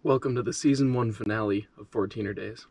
Welcome to the Season 1 finale of 14er Days.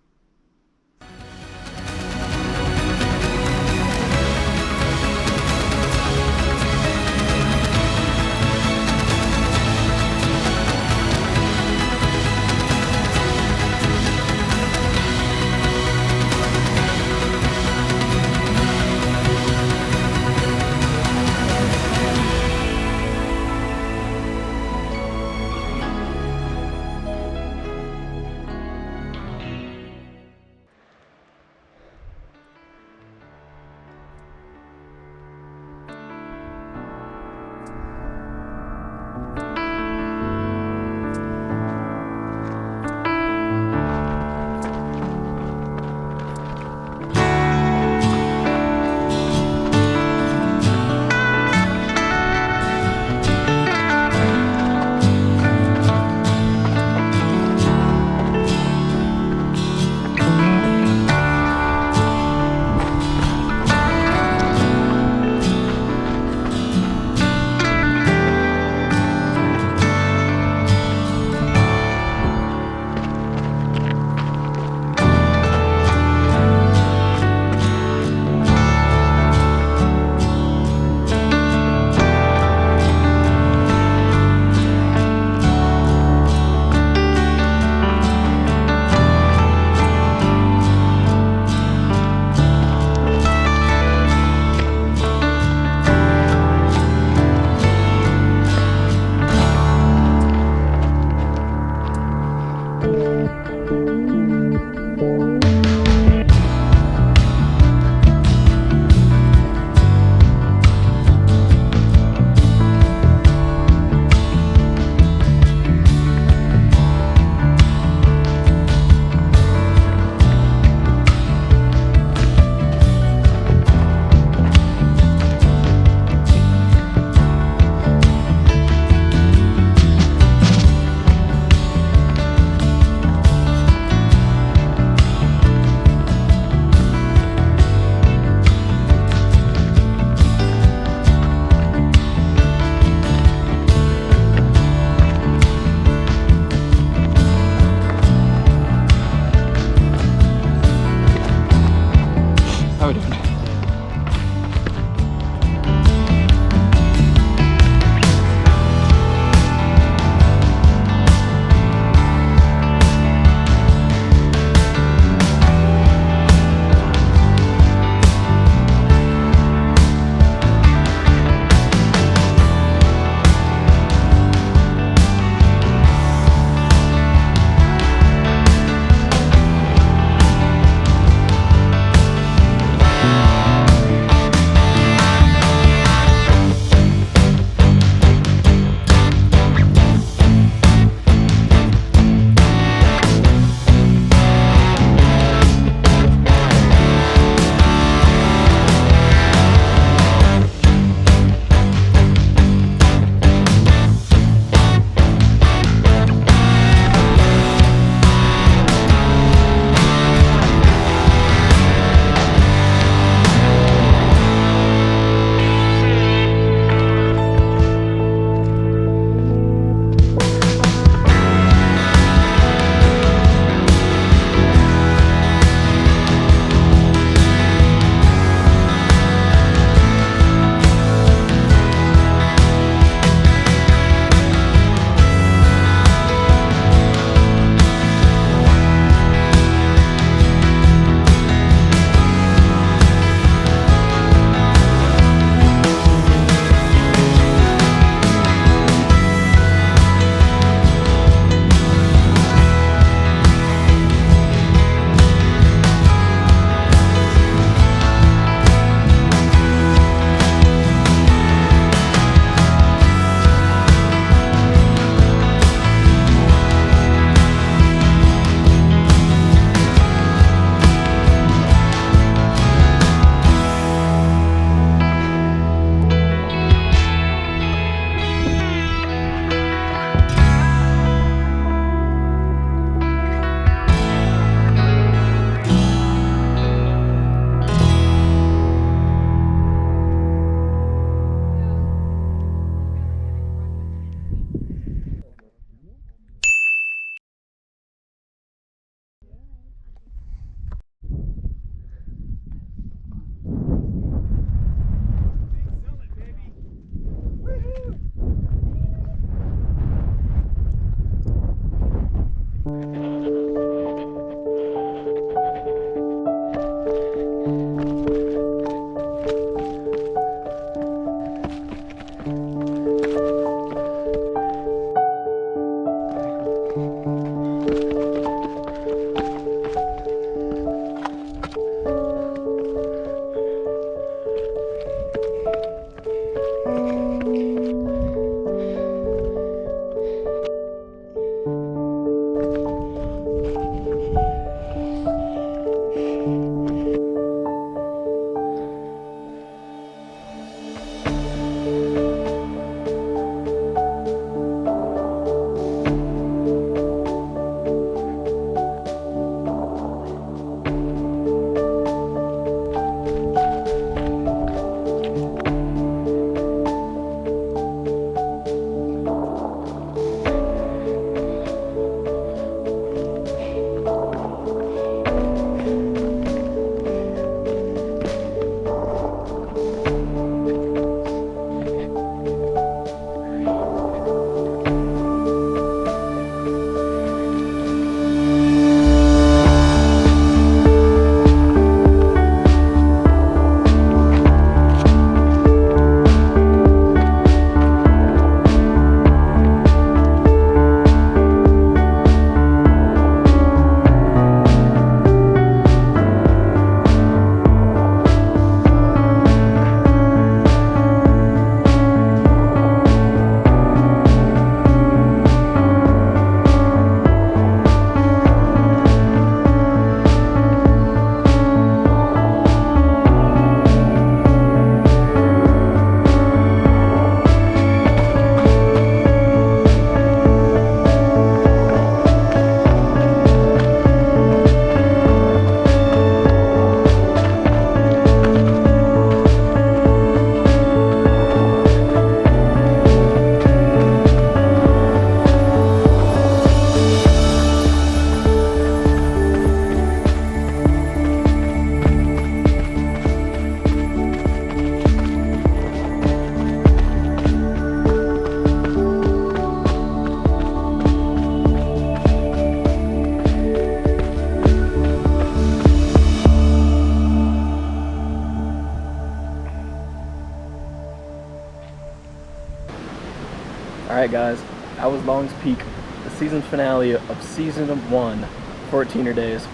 Alright guys, that was Long's Peak, the season finale of season 1, 14er days.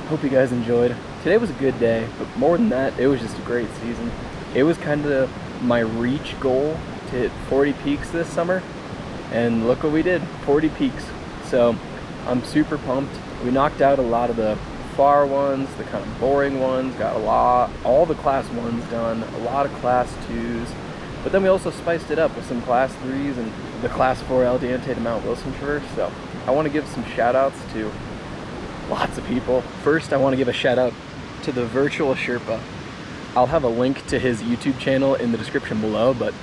Hope you guys enjoyed. Today was a good day, but more than that, it was just a great season. It was kind of my reach goal to hit 40 peaks this summer, and look what we did, 40 peaks. So I'm super pumped. We knocked out a lot of the far ones, the kind of boring ones, got all the class 1s done, a lot of class 2s, but then we also spiced it up with some class 3s and the class 4 El Diente to Mount Wilson Traverse. So I want to give some shout outs to lots of people. First, I want to give a shout out to the virtual Sherpa. I'll have a link to his YouTube channel in the description below, but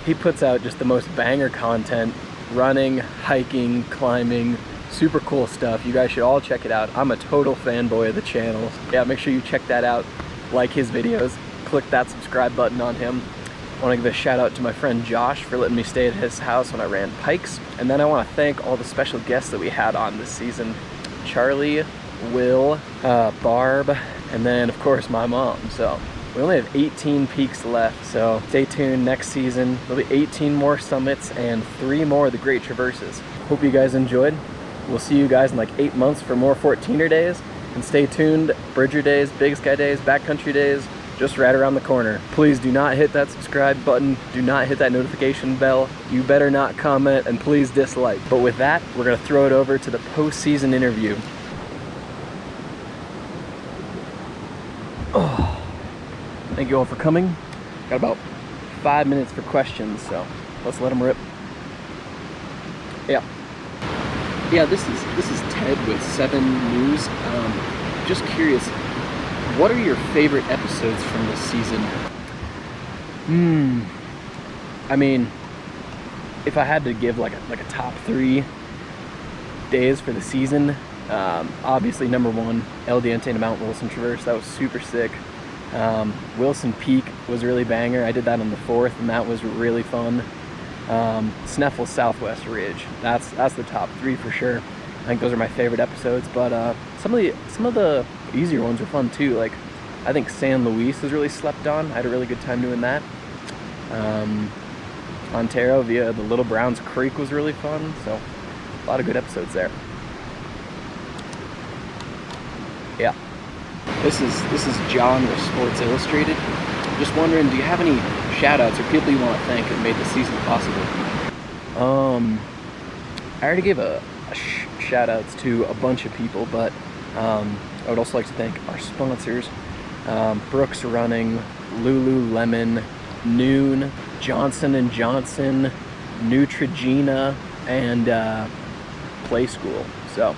he puts out just the most banger content, running, hiking, climbing, super cool stuff. You guys should all check it out. I'm a total fanboy of the channel. Yeah, make sure you check that out, like his videos, click that subscribe button on him. I want to give a shout out to my friend Josh for letting me stay at his house when I ran pikes. And then I want to thank all the special guests that we had on this season. Charlie, Will, Barb, and then of course my mom. So we only have 18 peaks left, so stay tuned. Next season there'll be 18 more summits and 3 more of the Great Traverses. Hope you guys enjoyed. We'll see you guys in like 8 months for more 14er days, and stay tuned. Bridger days, Big Sky days, Backcountry days, just right around the corner. Please do not hit that subscribe button, do not hit that notification bell, you better not comment, and please dislike. But with that, we're gonna throw it over to the post-season interview. Oh, thank you all for coming. Got about 5 minutes for questions, so let's let them rip. Yeah, this is Ted with 7 News. Just curious, what are your favorite episodes from this season? I mean, if I had to give like a top 3 days for the season, obviously number 1, El Diente to Mount Wilson Traverse. That was super sick. Wilson Peak was really banger. I did that on the 4th, and that was really fun. Sneffels Southwest Ridge. That's the top 3 for sure. I think those are my favorite episodes, but some of the easier ones were fun too. Like I think San Luis was really slept on. I had a really good time doing that. Antero via the Little Browns Creek was really fun. So a lot of good episodes there. Yeah. This is John with Sports Illustrated. Just wondering, do you have any shout-outs or people you want to thank that made the season possible? I already gave a shout-outs to a bunch of people, but I would also like to thank our sponsors, Brooks Running, Lululemon, Noon, Johnson & Johnson, Neutrogena, and Play School. So,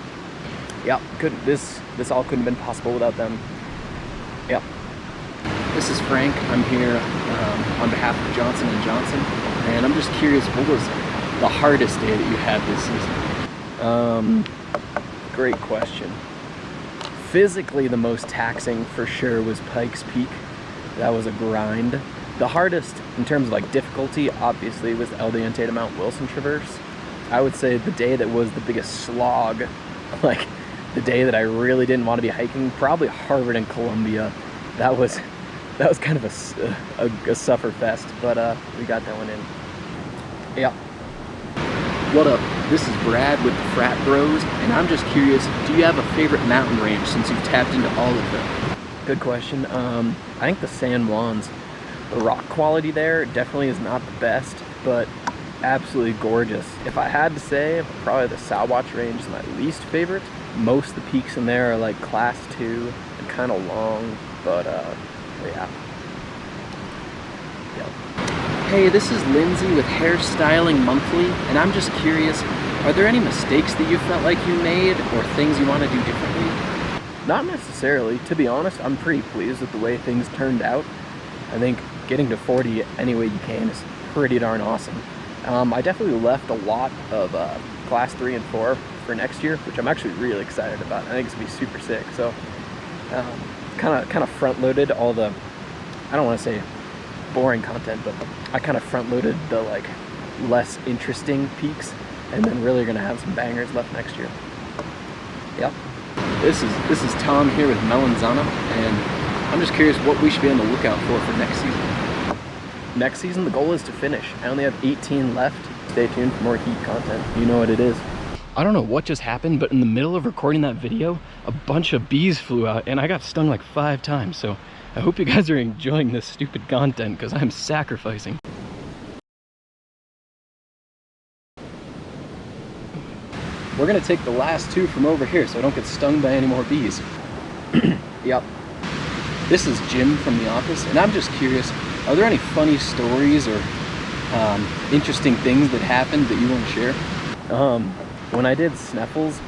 yeah, this all couldn't have been possible without them. Yeah. This is Frank. I'm here on behalf of Johnson & Johnson, and I'm just curious, what was the hardest day that you had this season? Great question. Physically, the most taxing for sure was Pikes Peak. That was a grind. The hardest in terms of like difficulty, obviously, was El Diente to Mount Wilson Traverse. I would say the day that was the biggest slog, like the day that I really didn't want to be hiking, probably Harvard and Columbia. That was kind of a suffer fest, but we got that one in. Yeah. What up? This is Brad with the Frat Bros, and I'm just curious, do you have a favorite mountain range since you've tapped into all of them? Good question. I think the San Juans. The rock quality there definitely is not the best, but absolutely gorgeous. If I had to say, probably the Tabeguache range is my least favorite. Most of the peaks in there are like class 2 and kind of long, but yeah. Hey, this is Lindsay with Hairstyling Monthly, and I'm just curious, are there any mistakes that you felt like you made or things you want to do differently? Not necessarily. To be honest, I'm pretty pleased with the way things turned out. I think getting to 40 any way you can is pretty darn awesome. I definitely left a lot of class 3 and 4 for next year, which I'm actually really excited about. I think it's going to be super sick. So kind of front-loaded all the, I don't want to say boring content, but I kind of front-loaded the like less interesting peaks, and then really going to have some bangers left next year. Yep. This is Tom here with Melanzana, and I'm just curious what we should be on the lookout for next season. Next season, the goal is to finish. I only have 18 left. Stay tuned for more heat content. You know what it is. I don't know what just happened, but in the middle of recording that video, a bunch of bees flew out and I got stung like 5 times. So I hope you guys are enjoying this stupid content because I'm sacrificing. We're gonna take the last 2 from over here so I don't get stung by any more bees. Yep. This is Jim from the office, and I'm just curious, are there any funny stories or interesting things that happened that you want to share? When I did Sneffels,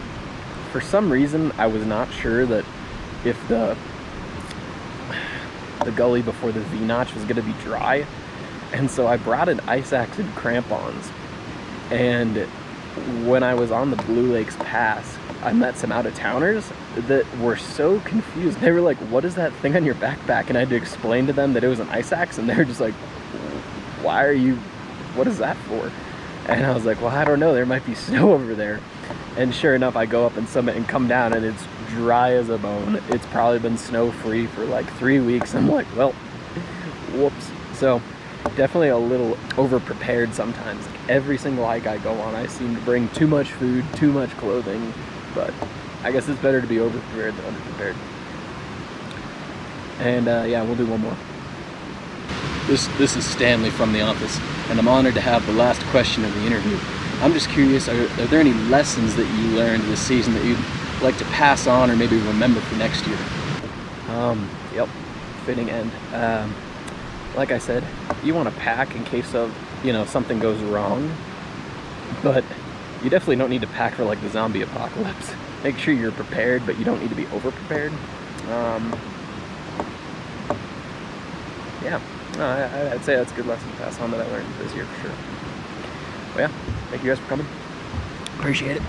for some reason I was not sure that if the gully before the V-notch was gonna be dry, and so I brought an ice axe and crampons, and when I was on the Blue Lakes Pass, I met some out-of-towners that were so confused. They were like, what is that thing on your backpack? And I had to explain to them that it was an ice axe, and they were just like, what is that for? And I was like, well, I don't know, there might be snow over there. And sure enough, I go up and summit and come down and it's dry as a bone. It's probably been snow-free for like 3 weeks. I'm like, well, whoops. So definitely a little over-prepared sometimes. Every single hike I go on, I seem to bring too much food, too much clothing, but I guess it's better to be over-prepared than under-prepared. And yeah, we'll do one more. This is Stanley from the office, and I'm honored to have the last question of the interview. I'm just curious, are there any lessons that you learned this season that you'd like to pass on or maybe remember for next year? Yep, fitting end. Like I said, you want to pack in case of, something goes wrong, but you definitely don't need to pack for like the zombie apocalypse. Make sure you're prepared, but you don't need to be over-prepared. Yeah. No, I'd say that's a good lesson to pass on that I learned this year for sure. Well, yeah, thank you guys for coming. Appreciate it.